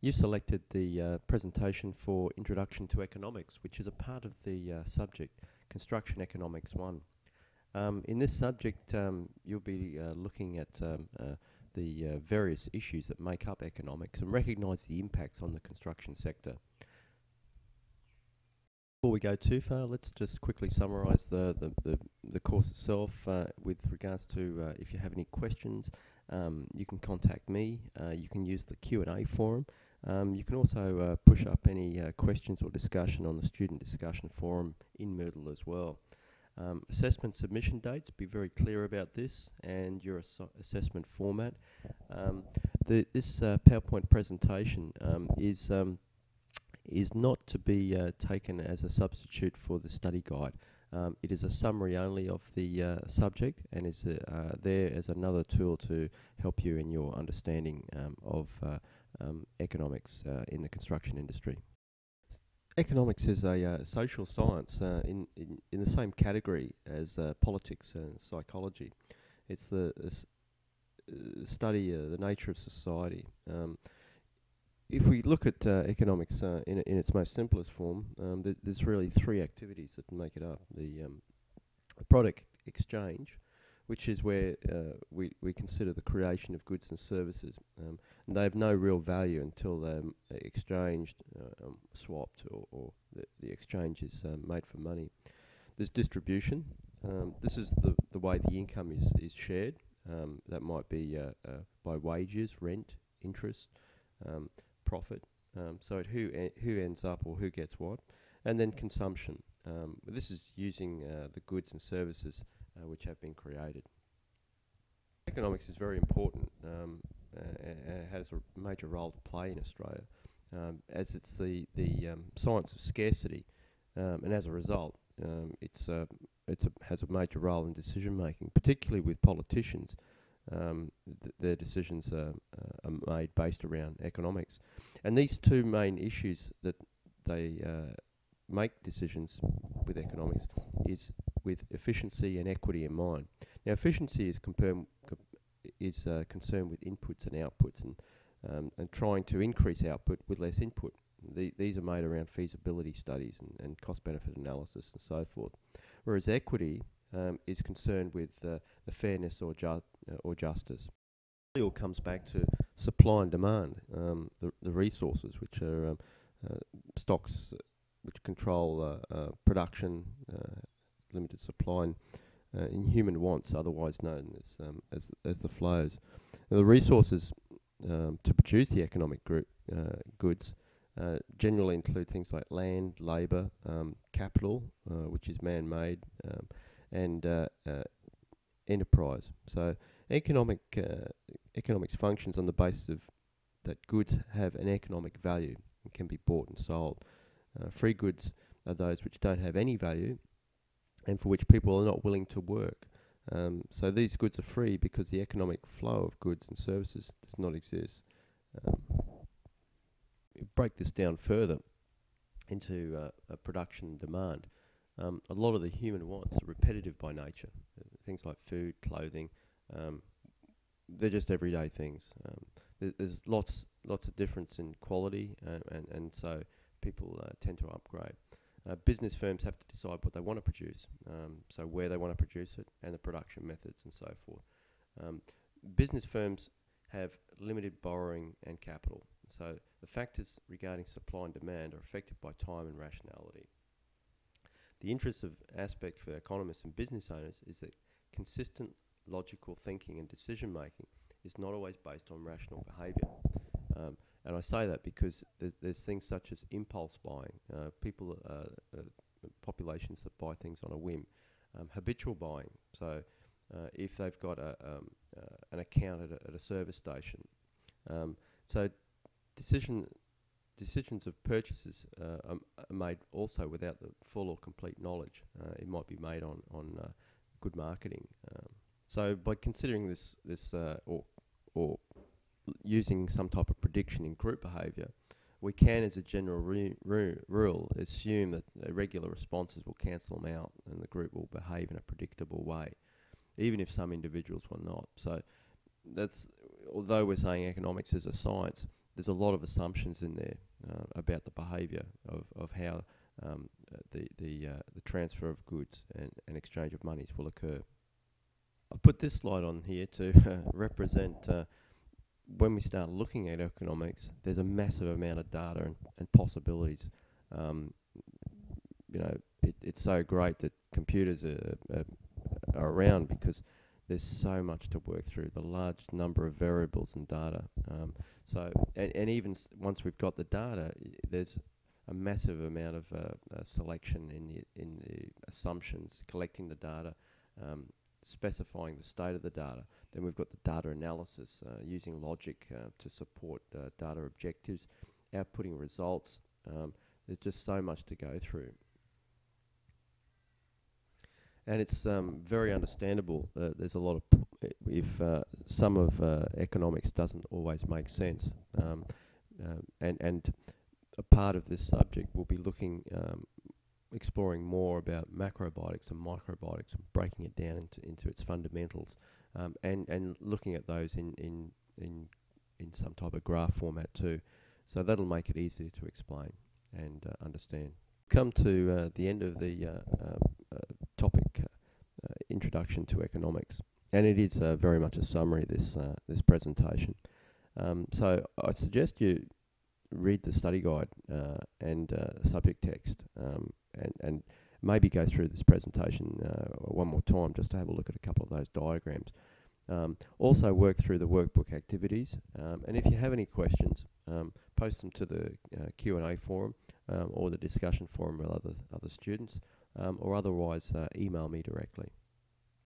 You've selected the presentation for Introduction to Economics, which is a part of the subject, Construction Economics 1. In this subject, you'll be looking at the various issues that make up economics and recognise the impacts on the construction sector. Before we go too far, let's just quickly summarise the course itself with regards to if you have any questions. You can contact me. You can use the Q&A forum. You can also push up any questions or discussion on the student discussion forum in Moodle as well. Assessment submission dates, be very clear about this, and your assessment format. This PowerPoint presentation is not to be taken as a substitute for the study guide. It is a summary only of the subject and is there as another tool to help you in your understanding of economics in the construction industry. Economics is a social science in the same category as politics and psychology. It's the study the nature of society. If we look at economics in its most simplest form, there's really three activities that make it up. The product exchange, which is where we consider the creation of goods and services. And they have no real value until they're exchanged, swapped, or the exchange is made for money. There's distribution. This is the way the income is shared. That might be by wages, rent, interest, profit. So who ends up or who gets what. And then consumption. This is using the goods and services which have been created. Economics is very important and it has a major role to play in Australia as it's the science of scarcity, and as a result it has a major role in decision making, particularly with politicians. Their decisions are made based around economics, and these two main issues that they make decisions with economics is with efficiency and equity in mind. Now, efficiency is concerned with inputs and outputs, and trying to increase output with less input. These are made around feasibility studies and cost-benefit analysis and so forth. Whereas equity is concerned with the fairness or justice. It all comes back to supply and demand, the resources, which are stocks which control production, limited supply, and human wants, otherwise known as the flows. Now, the resources to produce the economic goods generally include things like land, labour, capital, which is man-made, and enterprise. So economics functions on the basis of that goods have an economic value and can be bought and sold. Free goods are those which don't have any value and for which people are not willing to work. So these goods are free because the economic flow of goods and services does not exist. Break this down further into production and demand. A lot of the human wants are repetitive by nature. Things like food, clothing, they're just everyday things. There's lots of difference in quality, and so people tend to upgrade. Business firms have to decide what they want to produce, so where they want to produce it, and the production methods and so forth. Business firms have limited borrowing and capital, so the factors regarding supply and demand are affected by time and rationality. The interest of aspect for economists and business owners is that consistent logical thinking and decision making is not always based on rational behaviour. And I say that because there's things such as impulse buying, populations that buy things on a whim, habitual buying. So if they've got an account at a service station, so decisions of purchases are made also without the full or complete knowledge. It might be made on good marketing. So by considering this or using some type of prediction in group behaviour, we can, as a general rule, assume that irregular responses will cancel them out and the group will behave in a predictable way, even if some individuals will not. So that's, although we're saying economics is a science, there's a lot of assumptions in there about the behaviour of how the transfer of goods and exchange of monies will occur. I've put this slide on here to represent when we start looking at economics, there's a massive amount of data and possibilities. It's so great that computers are around, because there's so much to work through, the large number of variables and data. And even once we've got the data, there's a massive amount of selection in the assumptions, collecting the data, specifying the state of the data. Then we've got the data analysis, using logic to support data objectives, outputting results. There's just so much to go through. And it's very understandable. There's a lot of if some of economics doesn't always make sense, and a part of this subject will be looking, exploring more about macrobiotics and microbiotics, and breaking it down into its fundamentals, and looking at those in some type of graph format too. So that'll make it easier to explain and understand. Come to the end of the topic, introduction to economics, and it is very much a summary, this presentation. So I suggest you read the study guide and subject text, and maybe go through this presentation one more time just to have a look at a couple of those diagrams. Also work through the workbook activities, and if you have any questions, post them to the Q&A forum or the discussion forum with other students, or otherwise email me directly.